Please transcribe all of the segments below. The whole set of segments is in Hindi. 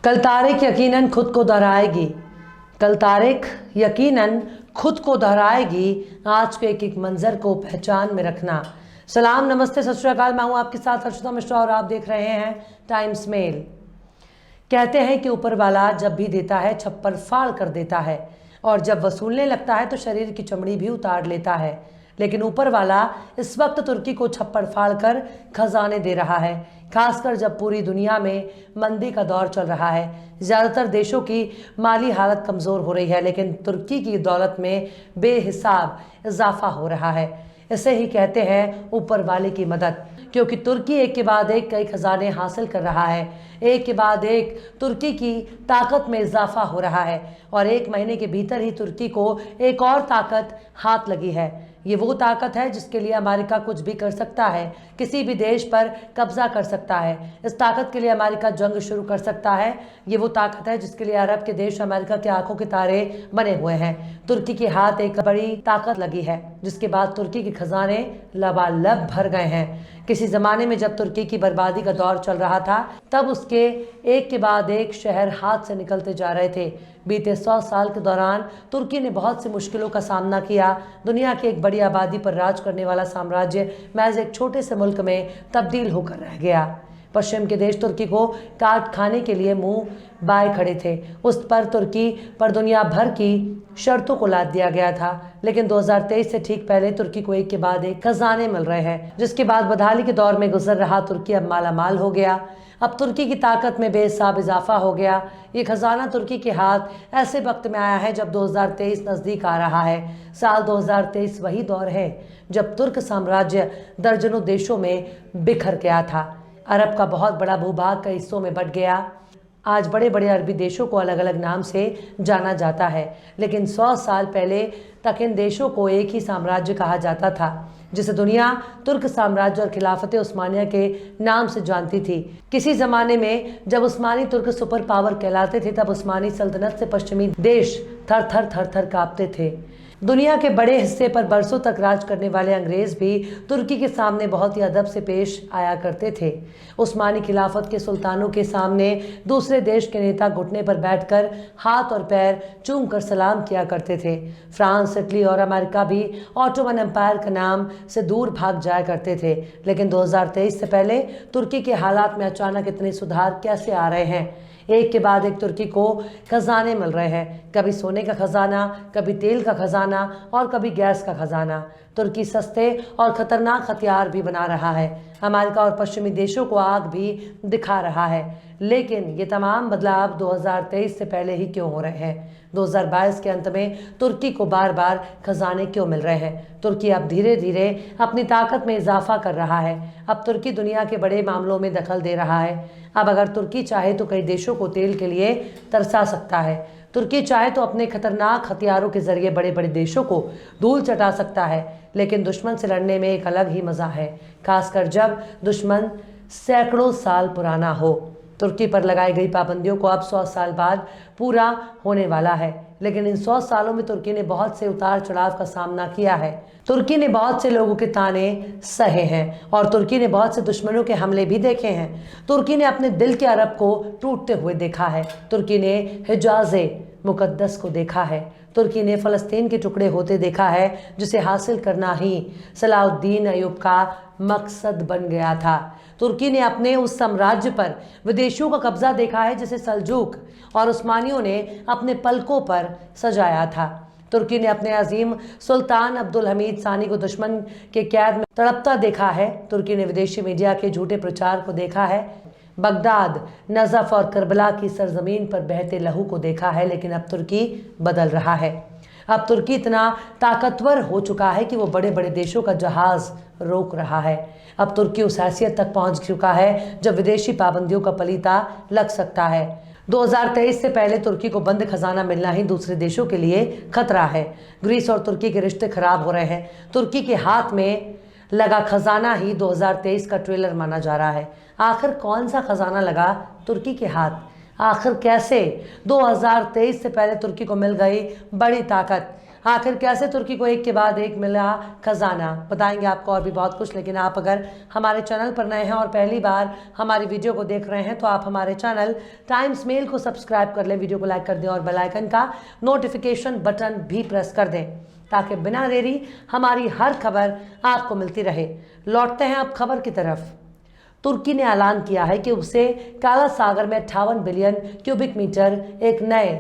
कल तारीख यकीनन खुद को दोहराएगी। कल तारीख यकीनन खुद को दोहराएगी। आज के एक एक मंजर को पहचान में रखना। सलाम, नमस्ते, सत श्री अकाल। मैं हूँ आपके साथ हर्षिता मिश्रा और आप देख रहे हैं टाइम्स मेल। कहते हैं कि ऊपर वाला जब भी देता है छप्पर फाड़ कर देता है और जब वसूलने लगता है तो शरीर की चमड़ी भी उतार लेता है। लेकिन ऊपर वाला इस वक्त तुर्की को छप्पर फाड़ कर खजाने दे रहा है, खासकर जब पूरी दुनिया में मंदी का दौर चल रहा है। ज़्यादातर देशों की माली हालत कमज़ोर हो रही है, लेकिन तुर्की की दौलत में बेहिसाब इजाफा हो रहा है। इसे ही कहते हैं ऊपर वाले की मदद, क्योंकि तुर्की एक के बाद एक कई खजाने हासिल कर रहा है। एक के बाद एक तुर्की की ताकत में इजाफा हो रहा है और एक महीने के भीतर ही तुर्की को एक और ताकत हाथ लगी है। ये वो ताकत है जिसके लिए अमेरिका कुछ भी कर सकता है, किसी भी देश पर कब्जा कर सकता है। इस ताकत के लिए अमेरिका जंग शुरू कर सकता है। ये वो ताकत है जिसके लिए अरब के देश अमेरिका के आंखों के तारे बने हुए हैं। तुर्की के हाथ एक बड़ी ताकत लगी है, जिसके बाद तुर्की के खजाने लबालब भर गए हैं। किसी ज़माने में जब तुर्की की बर्बादी का दौर चल रहा था, तब उसके एक के बाद एक शहर हाथ से निकलते जा रहे थे। बीते 100 साल के दौरान तुर्की ने बहुत सी मुश्किलों का सामना किया। दुनिया की एक बड़ी आबादी पर राज करने वाला साम्राज्य महज एक छोटे से मुल्क में तब्दील होकर रह गया। पश्चिम के देश तुर्की को काट खाने के लिए मुंह बाए खड़े थे। उस पर तुर्की पर दुनिया भर की शर्तों को लाद दिया गया था। लेकिन 2023 से ठीक पहले तुर्की को एक के बाद एक खजाने मिल रहे हैं, जिसके बाद बदहाली के दौर में गुजर रहा तुर्की अब मालामाल हो गया। अब तुर्की की ताकत में बेहिसाब इजाफा हो गया। ये खजाना तुर्की के हाथ ऐसे वक्त में आया है जब 2023 नज़दीक आ रहा है। साल 2023 वही दौर है जब तुर्क साम्राज्य दर्जनों देशों में बिखर गया था। अरब का बहुत बड़ा भूभाग कई हिस्सों में बंट गया। आज बड़े बड़े अरबी देशों को अलग अलग नाम से जाना जाता है, लेकिन 100 साल पहले तक इन देशों को एक ही साम्राज्य कहा जाता था, जिसे दुनिया तुर्क साम्राज्य और खिलाफत उस्मानिया के नाम से जानती थी। किसी ज़माने में जब उस्मानी तुर्क सुपर पावर कहलाते थे, तब उस्मानी सल्तनत से पश्चिमी देश थर थर थर थर कांपते थे। दुनिया के बड़े हिस्से पर बरसों तक राज करने वाले अंग्रेज भी तुर्की के सामने बहुत ही अदब से पेश आया करते थे। उस्मानी खिलाफत के सुल्तानों के सामने दूसरे देश के नेता घुटने पर बैठकर हाथ और पैर चूम कर सलाम किया करते थे। फ्रांस, इटली और अमेरिका भी ऑटोमन एम्पायर के नाम से दूर भाग जाया करते थे। लेकिन 2023 से पहले तुर्की के हालात में अचानक इतने सुधार कैसे आ रहे हैं? एक के बाद एक तुर्की को खजाने मिल रहे हैं। कभी सोने का खजाना, कभी तेल का खजाना और कभी गैस का खजाना। तुर्की सस्ते और खतरनाक हथियार भी बना रहा है। अमेरिका और पश्चिमी देशों को आग भी दिखा रहा है। लेकिन ये तमाम बदलाव 2023 से पहले ही क्यों हो रहे हैं? 2022 के अंत में तुर्की को बार बार खजाने क्यों मिल रहे हैं? तुर्की अब धीरे धीरे अपनी ताकत में इजाफा कर रहा है। अब तुर्की दुनिया के बड़े मामलों में दखल दे रहा है। अब अगर तुर्की चाहे तो कई देशों को तेल के लिए तरसा सकता है। तुर्की चाहे तो अपने खतरनाक हथियारों के जरिए बड़े बड़े देशों को धूल चटा सकता है। लेकिन दुश्मन से लड़ने में एक अलग ही मज़ा है, खासकर जब दुश्मन सैकड़ों साल पुराना हो। तुर्की पर लगाई गई पाबंदियों को अब 100 साल बाद पूरा होने वाला है, लेकिन इन 100 सालों में तुर्की ने बहुत से उतार चढ़ाव का सामना किया है। तुर्की ने बहुत से लोगों के ताने सहे हैं और तुर्की ने बहुत से दुश्मनों के हमले भी देखे हैं। तुर्की ने अपने दिल के अरब को टूटते हुए देखा है। तुर्की ने हिजाज़े मुकद्दस को देखा है। तुर्की ने फ़लस्तीन के टुकड़े होते देखा है, जिसे हासिल करना ही सलाउद्दीन अय्यूब का मकसद बन गया था। तुर्की ने अपने उस साम्राज्य पर विदेशियों का कब्जा देखा है, जिसे सल्जूक और उस्मानियों ने अपने पलकों पर सजाया था। तुर्की ने अपने अजीम सुल्तान अब्दुल हमीद सानी को दुश्मन के कैद में तड़पता देखा है। तुर्की ने विदेशी मीडिया के झूठे प्रचार को देखा है। बगदाद, नजफ और करबला की सरजमीन पर बहते लहू को देखा है। लेकिन अब तुर्की बदल रहा है। अब तुर्की इतना ताकतवर हो चुका है कि वो बड़े बड़े देशों का जहाज रोक रहा है। अब तुर्की उस हैसियत तक पहुंच चुका है जब विदेशी पाबंदियों का पलीता लग सकता है। 2023 से पहले तुर्की को बंद खजाना मिलना ही दूसरे देशों के लिए खतरा है। ग्रीस और तुर्की के रिश्ते खराब हो रहे हैं। तुर्की के हाथ में लगा खजाना ही 2023 का ट्रेलर माना जा रहा है। आखिर कौन सा खजाना लगा तुर्की के हाथ? आखिर कैसे 2023 से पहले तुर्की को मिल गई बड़ी ताकत? आखिर कैसे तुर्की को एक के बाद एक मिला खजाना, बताएंगे आपको और भी बहुत कुछ। लेकिन आप अगर हमारे चैनल पर नए हैं और पहली बार हमारी वीडियो को देख रहे हैं तो आप हमारे चैनल टाइम्स मेल को सब्सक्राइब कर लें, वीडियो को लाइक कर दें और बेल आइकन का नोटिफिकेशन बटन भी प्रेस कर दें ताकि बिना देरी हमारी हर खबर आपको मिलती रहे। लौटते हैं अब खबर की तरफ। तुर्की ने ऐलान किया है कि उसे काला सागर में 58 बिलियन क्यूबिक मीटर एक नए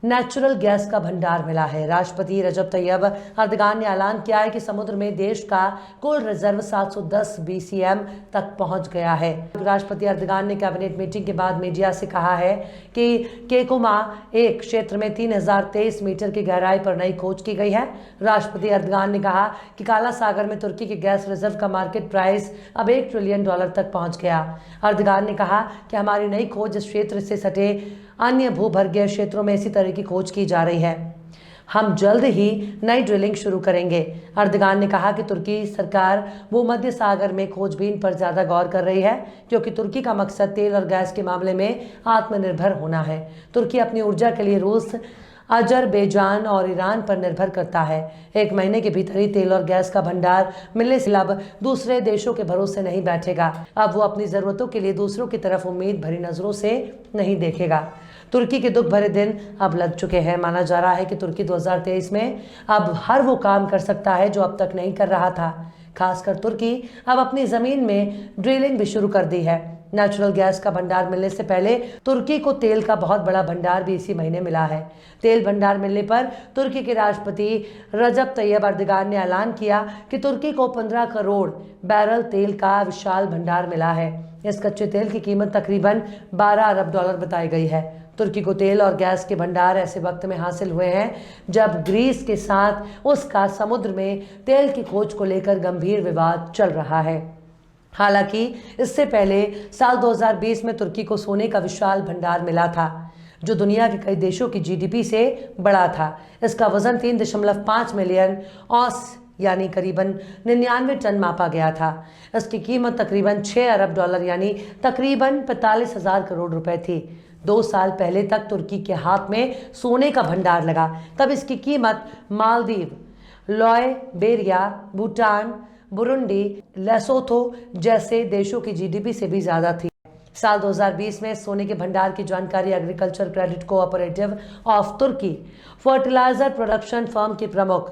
नेचुरल गैस का भंडार मिला है। राष्ट्रपति रजब तैयब अर्दगान ने ऐलान किया है कि समुद्र में देश का कुल रिजर्व 710 बीसीएम तक पहुंच गया है। राष्ट्रपति अर्दगान ने कैबिनेट मीटिंग के बाद मीडिया से कहा है कि केकुमा एक क्षेत्र में 3023 मीटर की गहराई पर नई खोज की गई है। राष्ट्रपति अर्दगान ने कहा कि काला सागर में तुर्की के गैस रिजर्व का मार्केट प्राइस अब $1 ट्रिलियन तक पहुंच गया। अर्दगान ने कहा कि हमारी नई खोज इस क्षेत्र से सटे अन्य भूभर्गीय क्षेत्रों में इसी तरह की खोज की जा रही है। हम जल्द ही नई ड्रिलिंग शुरू करेंगे। अर्दगान ने कहा कि तुर्की सरकार भूमध्य सागर में खोजबीन पर ज्यादा गौर कर रही है क्योंकि तुर्की का मकसद तेल और गैस के मामले में आत्मनिर्भर होना है। तुर्की अपनी ऊर्जा के लिए रूस, अजरबैजान और ईरान पर निर्भर करता है। एक महीने के भीतर ही तेल और गैस का भंडार मिलने से अब दूसरे देशों के भरोसे नहीं बैठेगा। अब वो अपनी जरूरतों के लिए दूसरों की तरफ उम्मीद भरी नजरों से नहीं देखेगा। तुर्की के दुख भरे दिन अब लग चुके हैं। माना जा रहा है कि तुर्की 2023 में अब हर वो काम कर सकता है जो अब तक नहीं कर रहा था। खासकर तुर्की अब अपनी जमीन में ड्रिलिंग भी शुरू कर दी है। नेचुरल गैस का भंडार मिलने से पहले तुर्की को तेल का बहुत बड़ा भंडार भी इसी महीने मिला है। तेल भंडार मिलने पर तुर्की के राष्ट्रपति रजब तैयब अर्दगान ने ऐलान किया कि तुर्की को 15 करोड़ बैरल तेल का विशाल भंडार मिला है। इस कच्चे तेल की कीमत तकरीबन $12 अरब बताई गई है। तुर्की को तेल और गैस के भंडार ऐसे वक्त में हासिल हुए हैं जब ग्रीस के साथ उसका समुद्र में तेल की खोज को लेकर गंभीर विवाद चल रहा है। हालांकि इससे पहले साल 2020 में तुर्की को सोने का विशाल भंडार मिला था जो दुनिया के कई देशों की जीडीपी से बड़ा था। इसका वजन 3.5 मिलियन औंस यानी करीबन 99 टन मापा गया था। इसकी कीमत तकरीबन $6 अरब यानी तकरीबन 45,000 करोड़ रुपए थी। 2 साल पहले तक तुर्की के हाथ में सोने का भंडार लगा तब इसकी कीमत Maldives, Liberia, Bhutan, Burundi, Lesotho जैसे देशों की जीडीपी से भी ज्यादा थी। साल 2020 में सोने के भंडार की जानकारी agriculture credit cooperative of Turkey fertilizer production firm के प्रमुख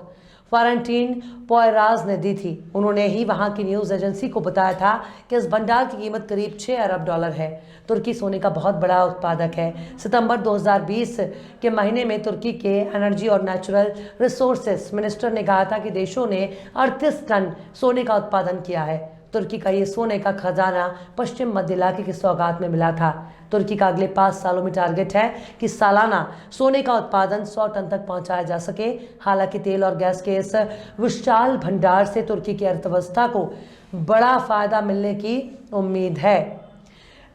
फारेंटीन पोयराज ने दी थी। उन्होंने ही वहां की न्यूज एजेंसी को बताया था कि इस भंडार की कीमत करीब $6 अरब है। तुर्की सोने का बहुत बड़ा उत्पादक है। सितंबर 2020 के महीने में तुर्की के एनर्जी और नेचुरल रिसोर्सेस मिनिस्टर ने कहा था कि देशों ने 38 टन सोने का उत्पादन किया है। तुर्की का ये सोने का खजाना पश्चिम मध्य इलाके की सौगात में मिला था। तुर्की का अगले 5 सालों में टारगेट है कि सालाना सोने का उत्पादन 100 टन तक पहुंचाया जा सके। हालांकि तेल और गैस के इस विशाल भंडार से तुर्की की अर्थव्यवस्था को बड़ा फायदा मिलने की उम्मीद है।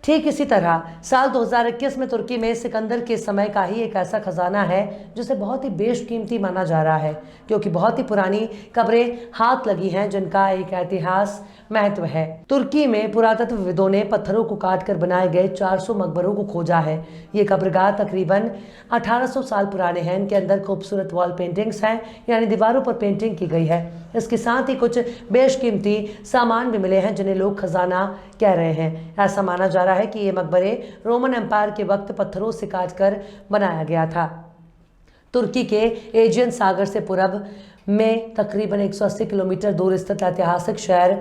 ठीक इसी तरह साल 2021 में तुर्की में सिकंदर के समय का ही एक ऐसा खजाना है जिसे बहुत ही बेशकीमती माना जा रहा है क्योंकि बहुत ही पुरानी कब्रें हाथ लगी हैं जिनका एक ऐतिहास महत्व है। तुर्की में पुरातत्वविदों ने पत्थरों को काटकर बनाए गए 400 मकबरों को खोजा है। ये कब्रगाह तकरीबन 1800 साल पुराने हैं। इनके अंदर खूबसूरत वॉल पेंटिंग्स हैं यानी दीवारों पर पेंटिंग की गई है। इसके साथ ही कुछ बेशकीमती सामान भी मिले हैं जिन्हें लोग खजाना कह रहे हैं। ऐसा माना जा रहा है कि ये मकबरे रोमन एम्पायर के वक्त पत्थरों से काटकर बनाया गया था। तुर्की के एजियन सागर से पूरब में तकरीबन 180 किलोमीटर दूर स्थित ऐतिहासिक शहर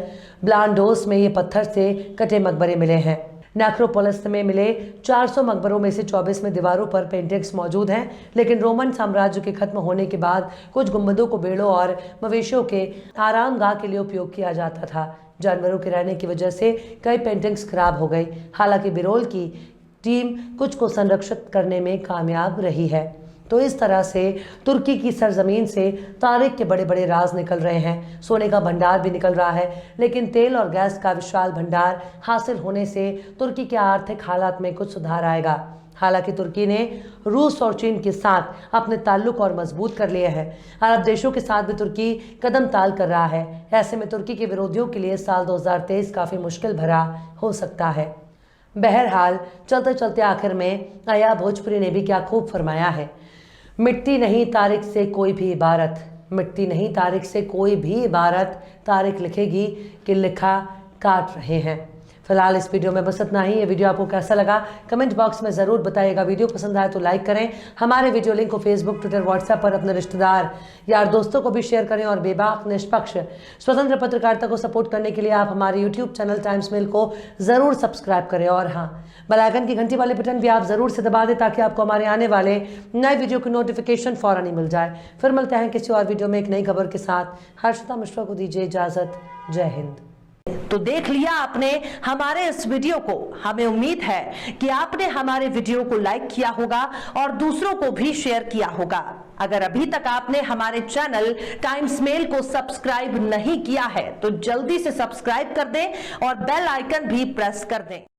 ब्लांडोस में ये पत्थर से कटे मकबरे मिले हैं। नेक्रोपोलिस में मिले 400 मकबरों में से 24 में दीवारों पर पेंटिंग्स मौजूद हैं, लेकिन रोमन साम्राज्य के खत्म होने के बाद कुछ गुंबदों को बेड़ों और मवेशियों के आरामगाह के लिए उपयोग किया जाता था। जानवरों के रहने की वजह से कई पेंटिंग्स खराब हो गई। हालांकि बिरोल की टीम कुछ को संरक्षित करने में कामयाब रही है। तो इस तरह से तुर्की की सरजमीन से तारीख के बड़े बड़े राज निकल रहे हैं। सोने का भंडार भी निकल रहा है, लेकिन तेल और गैस का विशाल भंडार हासिल होने से तुर्की के आर्थिक हालात में कुछ सुधार आएगा। हालांकि तुर्की ने रूस और चीन के साथ अपने ताल्लुक और मजबूत कर लिए हैं। अरब देशों के साथ भी तुर्की कदम ताल कर रहा है। ऐसे में तुर्की के विरोधियों के लिए साल 2023 काफ़ी मुश्किल भरा हो सकता है। बहरहाल चलते चलते आखिर में आया भोजपुरी ने भी क्या खूब फरमाया है। मिटती नहीं तारीख से कोई भी इबारत, मिटती नहीं तारीख से कोई भी इबारत, तारीख लिखेगी कि लिखा काट रहे हैं। फिलहाल इस वीडियो में बस इतना ही। ये वीडियो आपको कैसा लगा कमेंट बॉक्स में ज़रूर बताइएगा। वीडियो पसंद आए तो लाइक करें। हमारे वीडियो लिंक को फेसबुक, ट्विटर, व्हाट्सएप पर अपने रिश्तेदार, यार, दोस्तों को भी शेयर करें। और बेबाक, निष्पक्ष, स्वतंत्र पत्रकारिता को सपोर्ट करने के लिए आप हमारे यूट्यूब चैनल टाइम्स मेल को ज़रूर सब्सक्राइब करें। और हाँ, बेल आइकन की घंटी वाले बटन भी आप ज़रूर से दबा दें ताकि आपको हमारे आने वाले नए वीडियो की नोटिफिकेशन फ़ौरन ही मिल जाए। फिर मिलते हैं किसी और वीडियो में एक नई खबर के साथ। हर्षिता मिश्रा को दीजिए इजाज़त। जय हिंद। तो देख लिया आपने हमारे इस वीडियो को। हमें उम्मीद है कि आपने हमारे वीडियो को लाइक किया होगा और दूसरों को भी शेयर किया होगा। अगर अभी तक आपने हमारे चैनल टाइम्स मेल को सब्सक्राइब नहीं किया है तो जल्दी से सब्सक्राइब कर दें और बेल आइकन भी प्रेस कर दें।